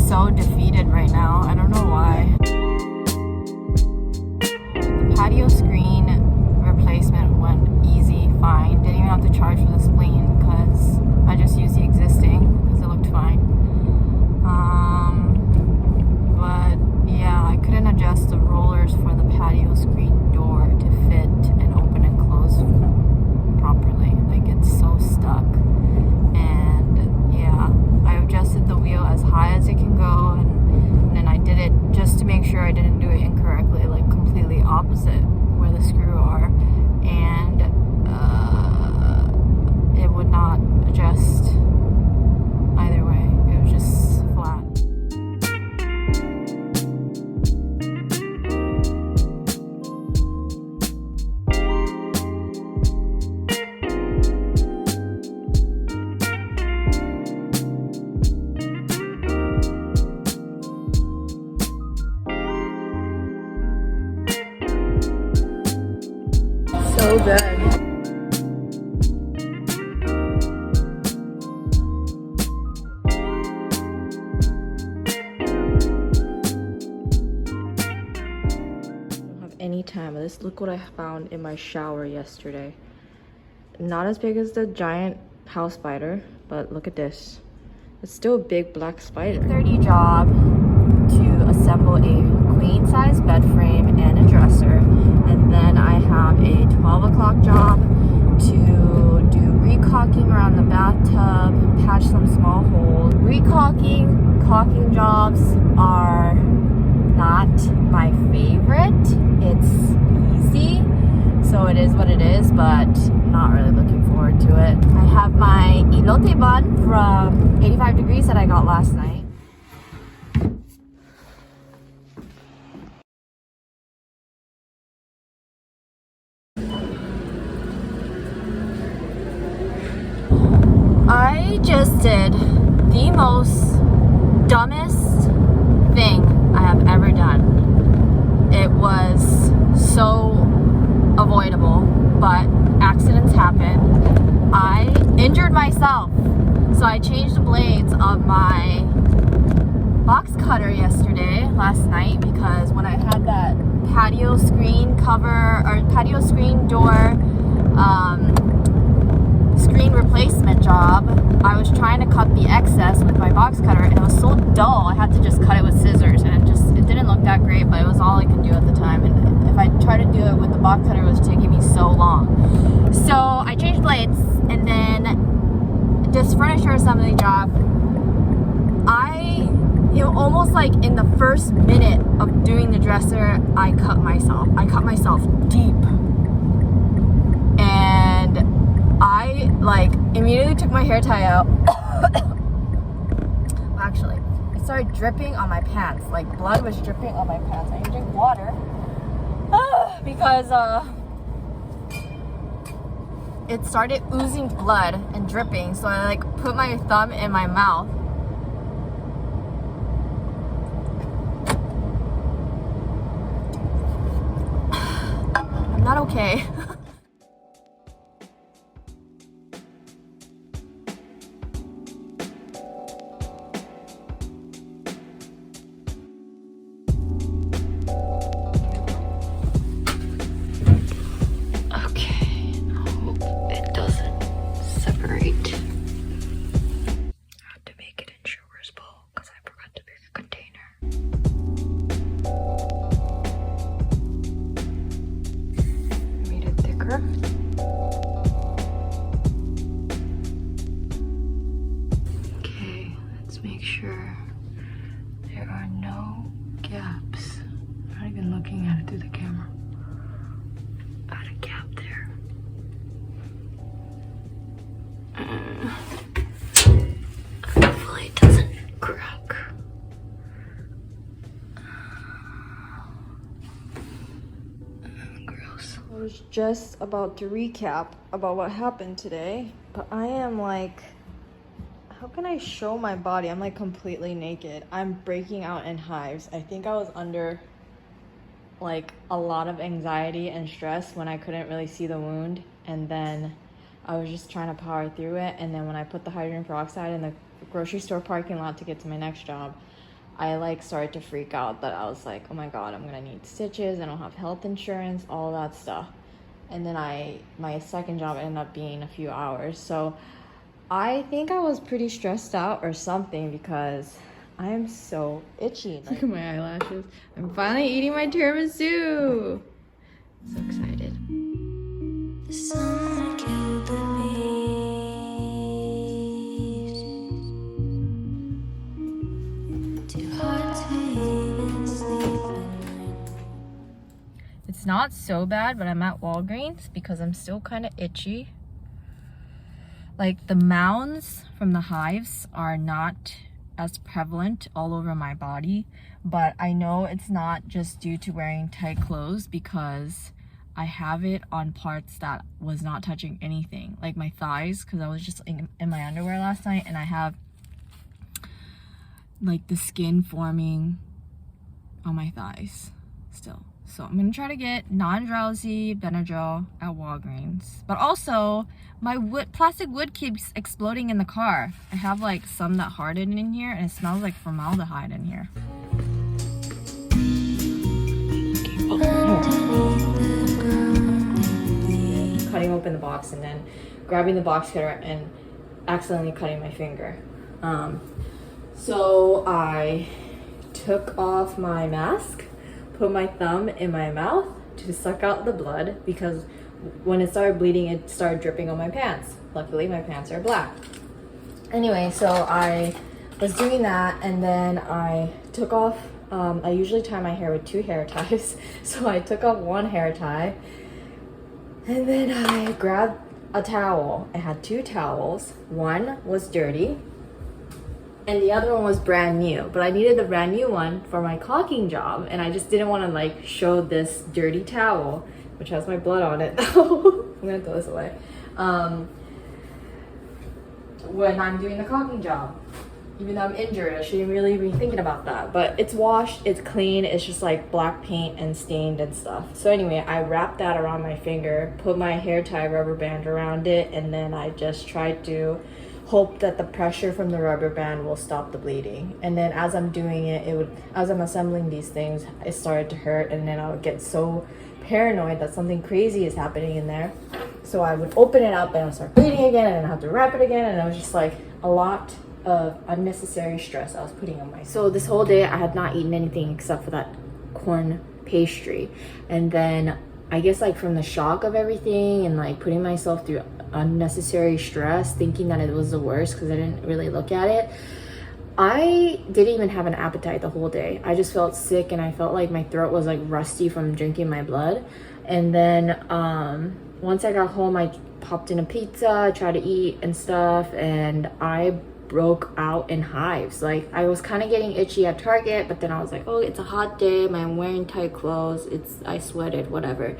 so defeated right now. I don't know why. The patio screen replacement went easy, fine. Didn't even have to charge for the spleen because I just used the existing because it looked fine. But yeah, I couldn't adjust the rollers for the patio screen door to fit and open and close properly. Like, it's so stuck. And yeah, I adjusted the wheel as high as it can go, and then I did it just to make sure I didn't do it incorrectly, like completely opposite where the screw are, and it would not adjust either way. It was just flat. So good. Any time. This, look what I found in my shower yesterday. Not as big as the giant house spider, but look at this. It's still a big black spider. 8:30 job to assemble a queen size bed frame and a dresser, and then I have a 12 o'clock job to do recaulking around the bathtub, patch some small holes. Caulking jobs are not my favorite. It's easy, so it is what it is, but not really looking forward to it. I have my elote bun from 85 degrees that I got last night. I just did the most dumbest thing I have ever done. It was so avoidable, but accidents happen. I injured myself, so I changed the blades of my box cutter last night, because when I had that patio screen cover or patio screen door screen replacement job, I was trying to cut the excess with my box cutter, and it was so dull I had to just cut it with scissors, and it didn't look that great, but it was all I could do at the time, and if I tried to do it with the box cutter, it was taking me so long. So I changed blades, and then this furniture assembly job, almost like in the first minute of doing the dresser, I cut myself deep, and I like immediately took my hair tie out. Actually, it started dripping on my pants. Like, blood was dripping on my pants. I need to drink water because it started oozing blood and dripping. So I like put my thumb in my mouth. I'm not okay. Okay, let's make sure there are no gaps. I'm not even looking at it through the camera. Got a gap there. Hopefully it doesn't crack. Gross. I was just about to recap about what happened today, but I am like, how can I show my body? I'm like completely naked. I'm breaking out in hives. I think I was under like a lot of anxiety and stress when I couldn't really see the wound, and then I was just trying to power through it. And then when I put the hydrogen peroxide in the grocery store parking lot to get to my next job, I like started to freak out that I was like, oh my god, I'm gonna need stitches, I don't have health insurance, all that stuff. And then my second job ended up being a few hours. So I think I was pretty stressed out or something because I am so itchy. Look at my eyelashes. I'm finally eating my tiramisu. So excited. The sun killed the bees. Too hard to even sleep at night. It's not so bad, but I'm at Walgreens because I'm still kind of itchy. Like the mounds from the hives are not as prevalent all over my body, but I know it's not just due to wearing tight clothes because I have it on parts that was not touching anything, like my thighs, because I was just in my underwear last night and I have like the skin forming on my thighs still. So I'm gonna try to get non-drowsy Benadryl at Walgreens. But also, my plastic wood keeps exploding in the car. I have like some that hardened in here and it smells like formaldehyde in here. Cutting open the box and then grabbing the box cutter and accidentally cutting my finger. So I took off my mask, put my thumb in my mouth to suck out the blood because when it started bleeding, it started dripping on my pants. Luckily, my pants are black. Anyway, so I was doing that and then I took off, I usually tie my hair with 2 hair ties. So I took off 1 hair tie and then I grabbed a towel. I had 2 towels. One was dirty and the other one was brand new, but I needed the brand new one for my caulking job and I just didn't want to like show this dirty towel, which has my blood on it. I'm gonna throw this away. When I'm doing the caulking job, even though I'm injured, I shouldn't really be thinking about that, but it's washed, it's clean, it's just like black paint and stained and stuff. So anyway, I wrapped that around my finger, put my hair tie rubber band around it, and then I just tried to hope that the pressure from the rubber band will stop the bleeding. And then as I'm doing it, as I'm assembling these things, it started to hurt, and then I would get so paranoid that something crazy is happening in there. So I would open it up and I would start bleeding again and I have to wrap it again, and it was just like a lot of unnecessary stress I was putting on myself. So this whole day I had not eaten anything except for that corn pastry, and then I guess like from the shock of everything and like putting myself through unnecessary stress, thinking that it was the worst because I didn't really look at it, I didn't even have an appetite the whole day. I just felt sick and I felt like my throat was like rusty from drinking my blood. And then once I got home, I popped in a pizza, tried to eat and stuff, and I broke out in hives. Like I was kind of getting itchy at Target, but then I was like, oh, it's a hot day, I'm wearing tight clothes, I sweated, whatever.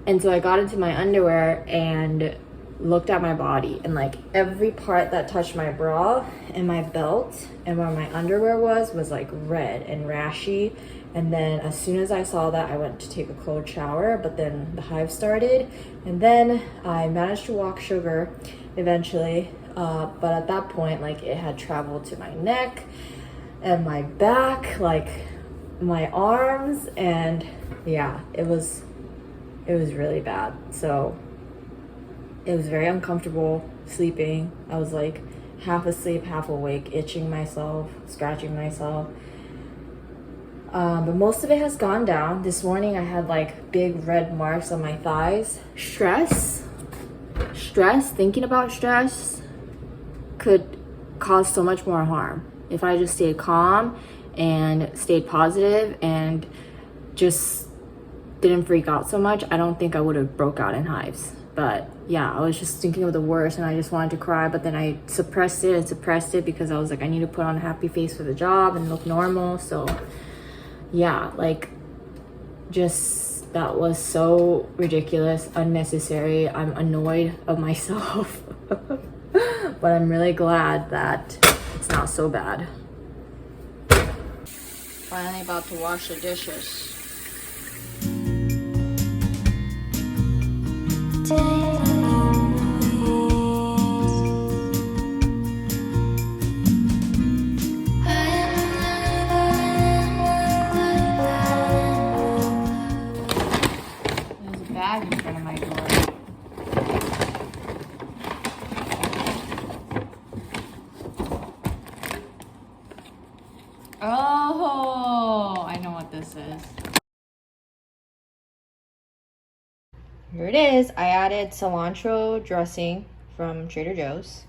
And so I got into my underwear and looked at my body, and like every part that touched my bra and my belt and where my underwear was like red and rashy. And then as soon as I saw that, I went to take a cold shower, but then the hive started, and then I managed to walk sugar eventually, but at that point, like it had traveled to my neck and my back, like my arms, and yeah, it was really bad. So it was very uncomfortable sleeping. I was like half asleep, half awake, itching myself, scratching myself. But most of it has gone down. This morning I had like big red marks on my thighs. Stress, thinking about stress could cause so much more harm. If I just stayed calm and stayed positive and just didn't freak out so much, I don't think I would have broke out in hives. But yeah, I was just thinking of the worst and I just wanted to cry, but then I suppressed it because I was like, I need to put on a happy face for the job and look normal. So yeah, like just that was so ridiculous, unnecessary. I'm annoyed of myself. But I'm really glad that it's not so bad. Finally about to wash the dishes. Oh, I know what this is. Here it is. I added cilantro dressing from Trader Joe's.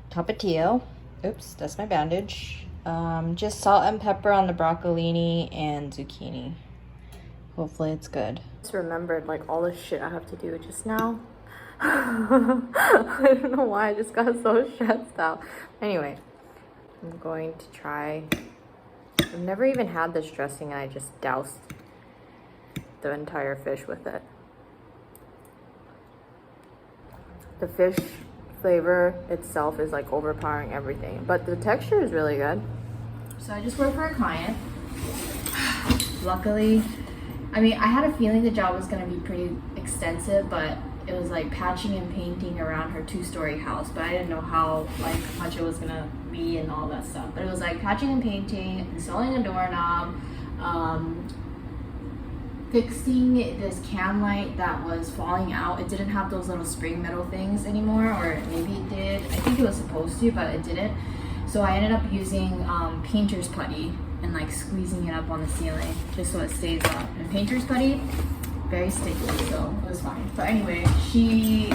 Tapatio. Oops, that's my bandage. Just salt and pepper on the broccolini and zucchini. Hopefully it's good. Just remembered like all the shit I have to do just now. I don't know why I just got so stressed out. Anyway, I'm going to try. I've never even had this dressing and I just doused the entire fish with it. The fish flavor itself is like overpowering everything, but the texture is really good. So I just worked for a client. Luckily, I mean, I had a feeling the job was going to be pretty extensive, but it was like patching and painting around her 2-story house, but I didn't know how like much it was going to be and all that stuff. But it was like patching and painting, installing a doorknob, fixing this can light that was falling out. It didn't have those little spring metal things anymore, or maybe it did. I think it was supposed to, but it didn't. So I ended up using painter's putty and like squeezing it up on the ceiling just so it stays up. And painter's putty, very sticky, so it was fine. But anyway, she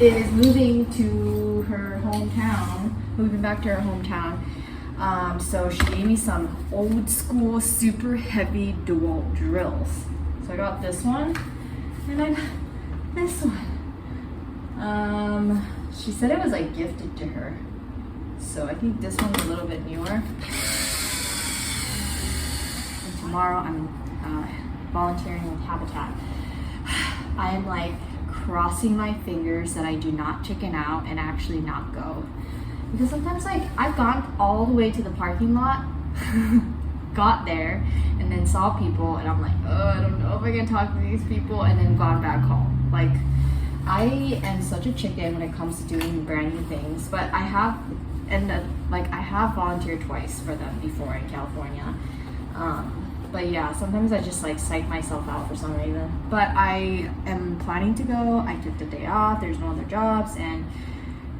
is moving to her hometown, moving back to her hometown. So she gave me some old school, super heavy DeWalt drills. So I got this one, and I got this one. She said it was like gifted to her. So I think this one's a little bit newer. And tomorrow I'm volunteering with Habitat. I am like crossing my fingers that I do not chicken out and actually not go. Because sometimes like I've gone all the way to the parking lot, got there, and then saw people and I'm like, oh, I don't know if I can talk to these people, and then gone back home. Like, I am such a chicken when it comes to doing brand new things, but I have, I have volunteered twice for them before in California. But yeah, sometimes I just like psych myself out for some reason. But I am planning to go. I took the day off. There's no other jobs, and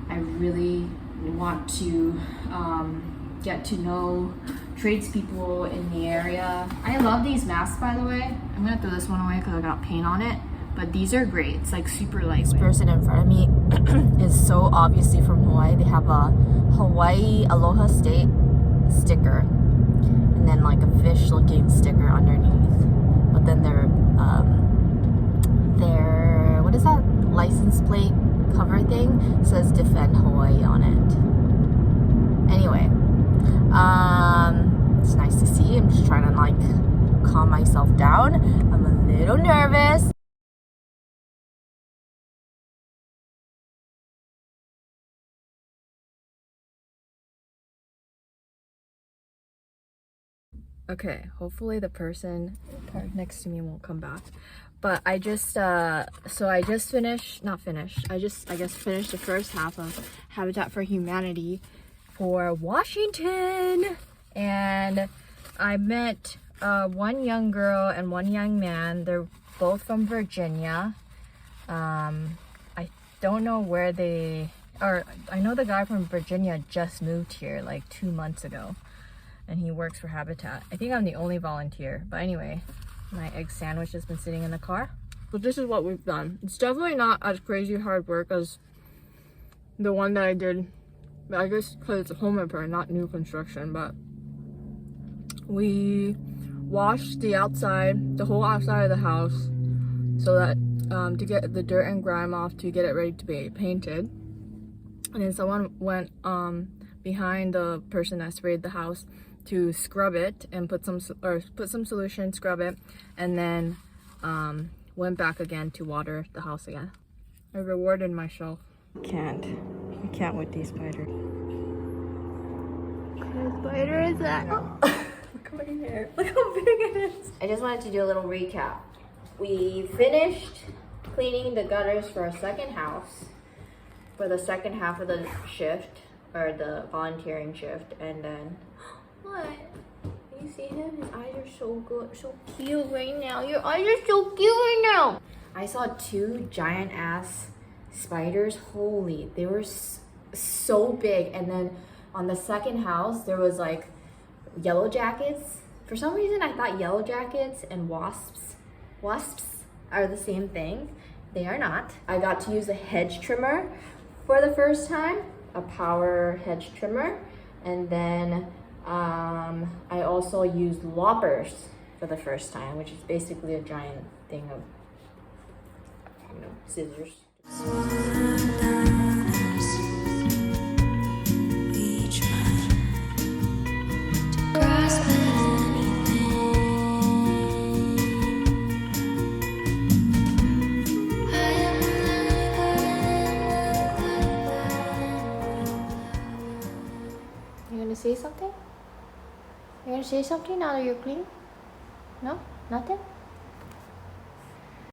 I really want to get to know tradespeople in the area. I love these masks, by the way. I'm gonna throw this one away because I got paint on it, but these are great. It's like super light. This person in front of me is so obviously from Hawaii. They have a Hawaii Aloha State sticker and then like a fish looking sticker underneath, but then their what is that license plate cover thing says Defend Hawaii on it. Anyway, it's nice to see. I'm just trying to like calm myself down. I'm a little nervous. Okay, hopefully the person parked next to me won't come back. But I just finished the first half of Habitat for Humanity for Washington, and I met one young girl and one young man. They're both from Virginia. I don't know where they are. I know the guy from Virginia just moved here like 2 months ago, and he works for Habitat. I think I'm the only volunteer, but anyway, my egg sandwich has been sitting in the car. But this is what we've done. It's definitely not as crazy hard work as the one that I did, I guess because it's a home repair, not new construction. But we washed the outside, the whole outside of the house, so that to get the dirt and grime off, to get it ready to be painted. And then someone went behind the person that sprayed the house to scrub it and put some solution, scrub it, and then went back again to water the house again. I rewarded myself. I can't with these spiders. The spider is that. Oh. Look at my hair. Look how big it is. I just wanted to do a little recap. We finished cleaning the gutters for a second house for the second half of the shift, or the volunteering shift, and then what? You see him? His eyes are so good, so cute right now. Your eyes are so cute right now. I saw 2 giant ass spiders. Holy, they were so big. And then on the second house, there was like yellow jackets. For some reason, I thought yellow jackets and wasps are the same thing. They are not. I got to use a hedge trimmer for the first time, a power hedge trimmer. And then I also used loppers for the first time, which is basically a giant thing of, you know, scissors. You gonna say something? You gonna say something now that you're clean? No? Nothing?